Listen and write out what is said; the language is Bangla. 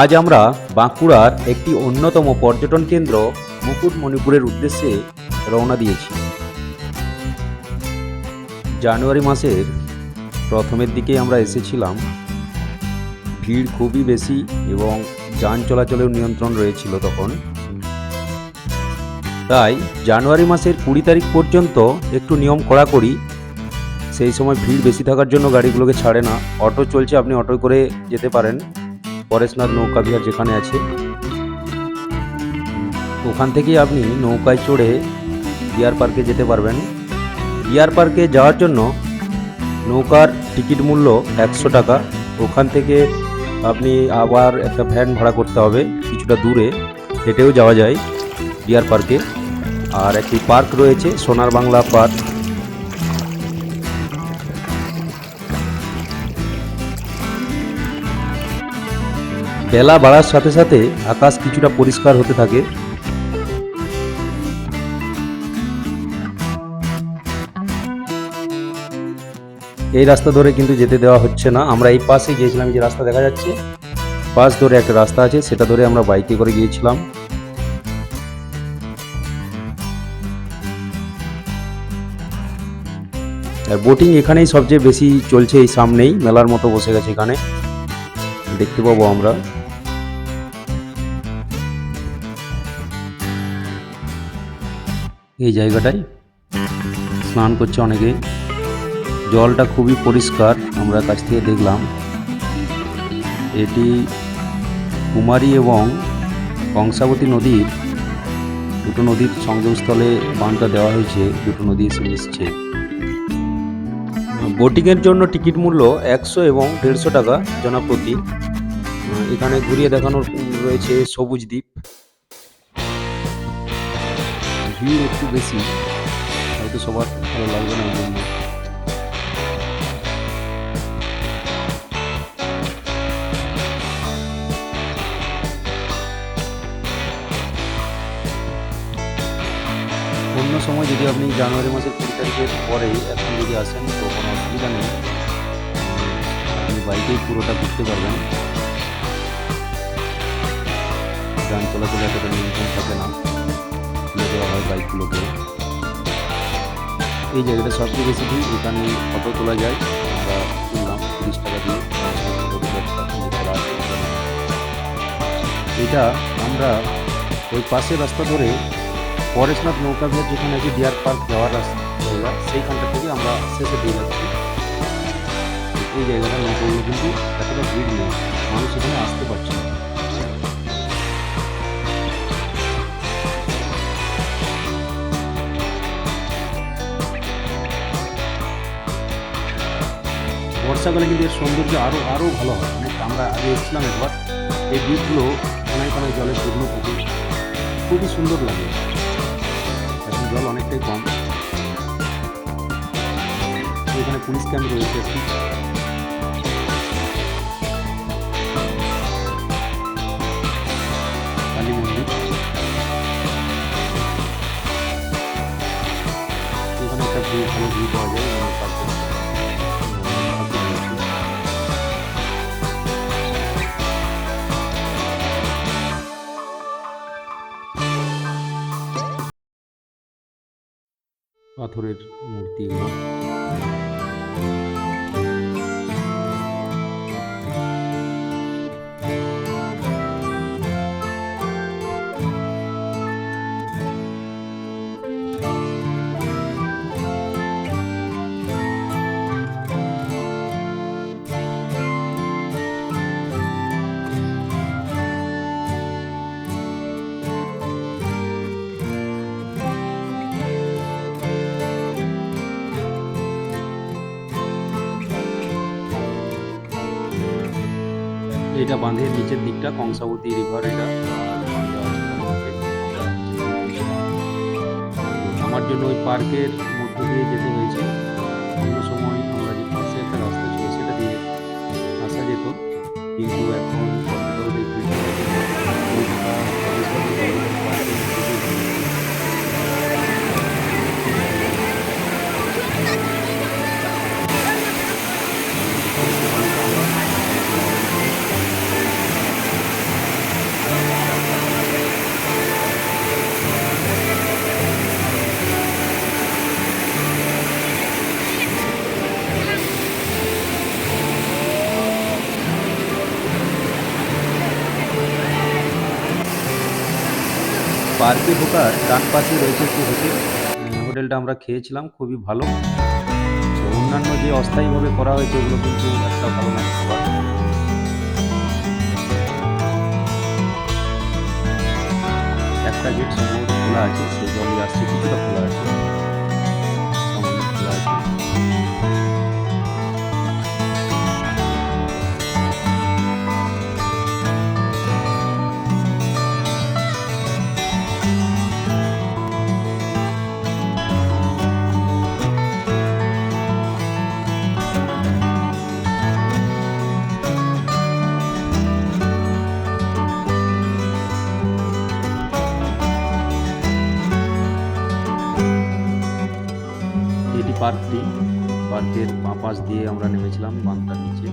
আজ আমরা বাঁকুড়ার একটি অন্যতম পর্যটন কেন্দ্র মুকুটমণিপুরের উদ্দেশ্যে রওনা দিয়েছি। জানুয়ারি মাসের প্রথমের দিকে আমরা এসেছিলাম। ভিড় খুবই বেশি এবং যান চলাচলের নিয়ন্ত্রণ রয়েছিল তখন। তাই জানুয়ারি মাসের 20 তারিখ পর্যন্ত একটু নিয়ম কড়াকড়ি। সেই সময় ভিড় বেশি থাকার জন্য গাড়িগুলোকে ছাড়ে না। অটো চলছে, আপনি অটো করে যেতে পারেন। পরেশনাথ নৌকা বিহার যেখানে আছে ওখান থেকেই আপনি নৌকায় চড়ে ডিয়ার পার্কে যেতে পারবেন। ডিয়ার পার্কে যাওয়ার জন্য নৌকার টিকিট মূল্য 100 টাকা। ওখান থেকে আপনি আবার একটা ভ্যান ভাড়া করতে হবে, কিছুটা দূরে হেঁটেও যাওয়া যায় ডিয়ার পার্কে। আর একটি পার্ক রয়েছে, সোনার বাংলা পার্ক। বেলা বাড়ার সাথে সাথে আকাশ কিছুটা পরিষ্কার হতে থাকে। এই রাস্তা ধরে কিন্তু যেতে দেওয়া হচ্ছে না। আমরা এই পাশেই গিয়েছিলাম, যে রাস্তা দেখা যাচ্ছে পাশ ধরে একটা রাস্তা আছে, সেটা ধরে আমরা বাইকে করে গিয়েছিলাম। আর বোটিং এখানেই সবচেয়ে বেশি চলছে, এই সামনেই মেলার মতো বসে গেছে, এখানে দেখতে পাবো আমরা। এই জায়গাটায় স্নান করছে অনেকে। জলটা খুবই পরিষ্কার, আমরা কাছ থেকে দেখলাম। এটি কুমারী এবং কংসাবতী নদীর, দুটো নদীর সংযোগস্থলে বাঁধটা দেওয়া হয়েছে, দুটো নদী এসে মিশছে। বোটিংয়ের জন্য টিকিট মূল্য 100 এবং 150 টাকা জনপ্রতি। এখানে ঘুরিয়ে দেখানোর রয়েছে সবুজ দ্বীপ। ভিড় একটু বেশি, হয়তো সবার ভালো লাগবে না এই জন্য। অন্য সময় যদি আপনি জানুয়ারি মাসের 20 তারিখের পরেই এখন যদি আসেন তো কোনো অসুবিধা নেই, আপনি বাইকেই পুরোটা ঘুরতে পারবেন। যান চলাচলে এতটা নিয়ন্ত্রণ থাকে না, তুলে দেওয়া হয় বাইকগুলোকে। এই জায়গাটা সবচেয়ে বেশি ভিড়, এখানে ফটো তোলা যায়। আমরা তুললাম 30 টাকা দিয়ে। এটা আমরা ওই পাশের রাস্তা ধরে পরেশনাথ নৌকা বিহার যেখানে আছে ডিয়ার পার্ক যাওয়ার রাস্তা, সেইখানটা থেকে আমরা শেষে দিয়ে যাচ্ছি। এই জায়গাটা নৌকাগুলো কিন্তু এতটা ভিড় নেই, মানুষ এখানে আসতে পারছে না। বর্ষাকালে কিন্তু এর সৌন্দর্য আরও ভালো হয়। অনেক আমরা আগে এসেছিলাম একবার, এই দ্বীপগুলো কোনায় কোনায় জলে পূর্ণ পুকুর, খুবই সুন্দর লাগে। এখন জল অনেকটাই কম। এখানে পুলিশ ক্যাম্প রয়েছে একটি। কালী মন্দির, এখানে একটা ভালো ভিউ পাওয়া যায়। পাথরের মূর্তি এগুলো। এটা বাঁধের নিচের দিকটা কংসাবতী রিভার, এটা আমার জন্য ওই পার্কের মধ্য দিয়ে যেতে হয়েছে। অন্য সময় আমরা যে পাশে একটা রাস্তা ছিল সেটা দিয়ে আসা যেত, কিন্তু এখন পার্কে ঢোকার ডান পাশে রয়েছে একটি হোটেল। হোটেলটা আমরা খেয়েছিলাম, খুবই ভালো। তো অন্যান্য যে অস্থায়ীভাবে করা হয়েছে ওগুলো কিন্তু একটা ভালো না খাবার। একটা গেট সম্ভবত খোলা আছে, সেই জলই আসছে, কিছুটা খোলা আছে, সামান্য খোলা আছে। এটি পার্কটি, পার্কের বাঁ পাশ দিয়ে আমরা নেমেছিলাম বাঁধটার নিচে।